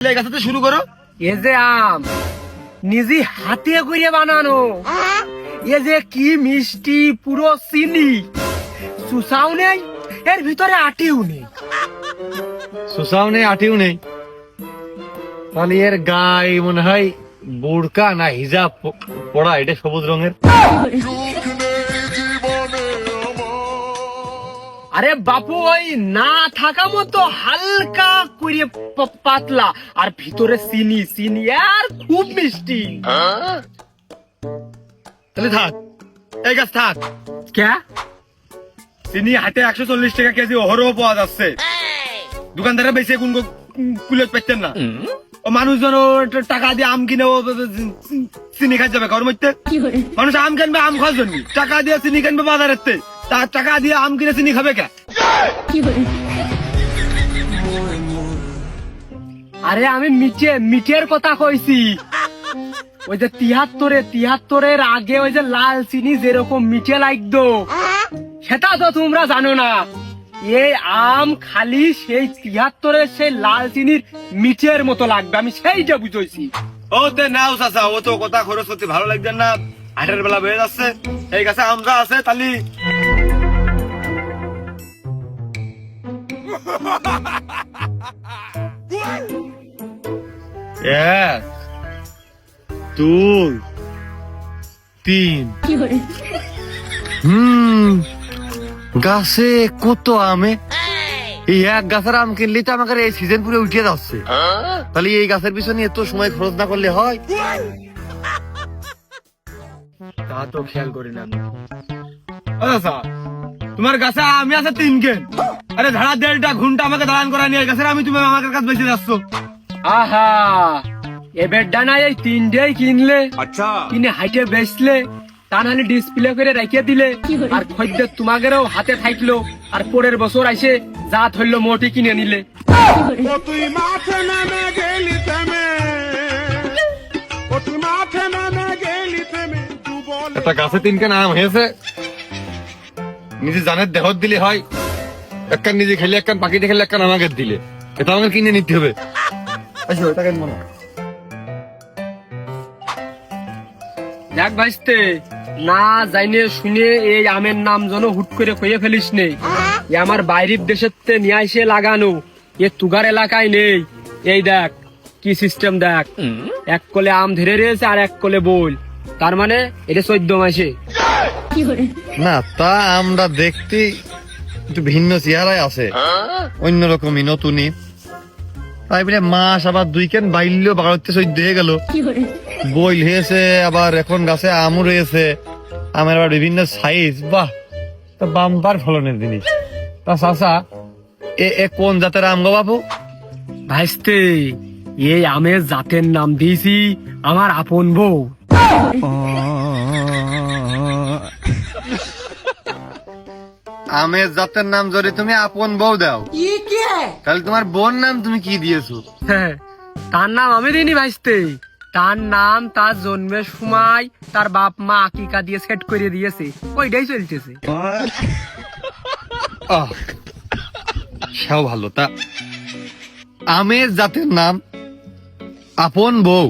গাছতে শুরু করো। এ যে আম নিজে হাতে করে বানানো, এ যে কি মিষ্টি, পুরো চিনি, সুসাও নেই এর ভিতরে, আটিও নেই। সুসাও নেই, আটিও নেই, তাহলে এর গায়ে মনে হয় বুড়কা না হিজাব পড়া, এটা সবুজ রঙের। আরে বাপু, ওই না থাকা মতো হালকা করে পাতলা, আর ভিতরে চিনি চিনি আর খুব মিষ্টি। তাহলে থাক, এই গাছ থাক। কে চিনি হাটে 140 টাকা কেজি অহরহ পাওয়া যাচ্ছে, দোকানদাররা বেশি কোন কুলেট পাচ্ছেন না। ও মানুষজন টাকা দিয়ে আম কিনে ও চিনি খাই যাবে ঘর মধ্যে। মানুষ আম কিনবে আম খাওয়ার জন্য, টাকা দিয়ে চিনি কিনবে বাজারের থেকে, তার টাকা দিয়ে আম কিনে চিনি খাবে কে? আরে আমি মিঠের কথা কইছি। ওই যে 73-এর আগে ওই যে লাল চিনি যেরকম মিঠে লাগতো, সেটা তো তোমরা জানো না। এই আম খালি সেই 73-এর সেই লাল চিনির মিঠের মতো লাগবে, আমি সেইটা বুঝেছি। ও তে নাও চাচা, ও তো কথা খরচ করতে ভালো লাগছে না, হাটের বেলা বেড়ে যাচ্ছে। এই গাছে আমরা আছে তালি। এক, দুই, তিন। গাছে কত আমে, এই এক গাছের আম কিনলে তো আমাকে এই সিজন পুরো উঠে যাচ্ছে। তাহলে এই গাছের পিছনে এত সময় খরচ না করলে হয়? তা তো খেয়াল করি না। আচ্ছা, তোমার গাছে আমি আছে 3 কেন, আরে ধারা 1.5 ঘন্টা আমাকে দাঁড়ান করা নিয়ে গাছের আমি, তুমি আমাকে কাছে বেঁচে যাচ্ছ। আহা, এবার ডানা এই 3টেই কিনলে, আচ্ছা, কিনে হাইটে বেচলে, তা নাহলে ডিসপ্লে করে রেখে দিলে, আর খদ্দের তোমাদেরও হাতে থাকলো, আর পরের বছর আইসে যা ধরলো মোটি কিনে নিলে। তুই মাঠে নামে গেলি থেমে, তুই মাঠে নামে গেলি থেমে, তুই বলে একটা গাছে 3 কেন আম হয়েছে, নিজে জানের দেহত দিলে হয়, একখান নিজে খেলে, একখান পাখিতে খেলে, একখান আমাকে দিলে, এটা আমাকে কিনে নিতে হবে। আচ্ছা, ওটা কেন মনে দেখ ভাইস্তে, না জাইনে শুনে এই আমের নাম যেন হুট করে কইয়ে ফেলিস নে। এ আমার বাইরের দেশের তে নিয়ে এসে লাগানো, এ তুগার এলাকায় নেই। এই দেখ কি সিস্টেম, দেখ এক কোলে আম ধরে রয়েছে আর এক কোলে বল, তার মানে এটা 14 মাসে। না, তা আমরা দেখতে একটু ভিন্ন চেহারায় আছে, অন্যরকমই, নতুনই। তাই বলে মাস আবার 2 কেন বাইলেও 12-14 হয়ে গেল, বইল হয়েছে, আবার এখন গাছে আমও রয়েছে, আমের আবার বিভিন্ন সাইজ। বাহ, তা বাম্পার ফলনের জিনিস। তা চাচা, এ কোন জাতের আম গো বাবু? ভাইস্তে, এই আমের জাতের নাম দিয়েছি আমার আপন বউ। আমের জাতের নাম যদি তুমি আপন বউ দাও, তাহলে তোমার বোন নাম তুমি কি দিয়েছো? হ্যাঁ, তার নাম আমি দিইনি ভাইস্তে, তার নাম তার জন্মের সময় তার বাপ মা আকিকা দিয়ে সেট করে দিয়েছে, ওইটাই চলতেছে। আহ, সেও ভালো। তা আমের জাতের নাম আপন বউ,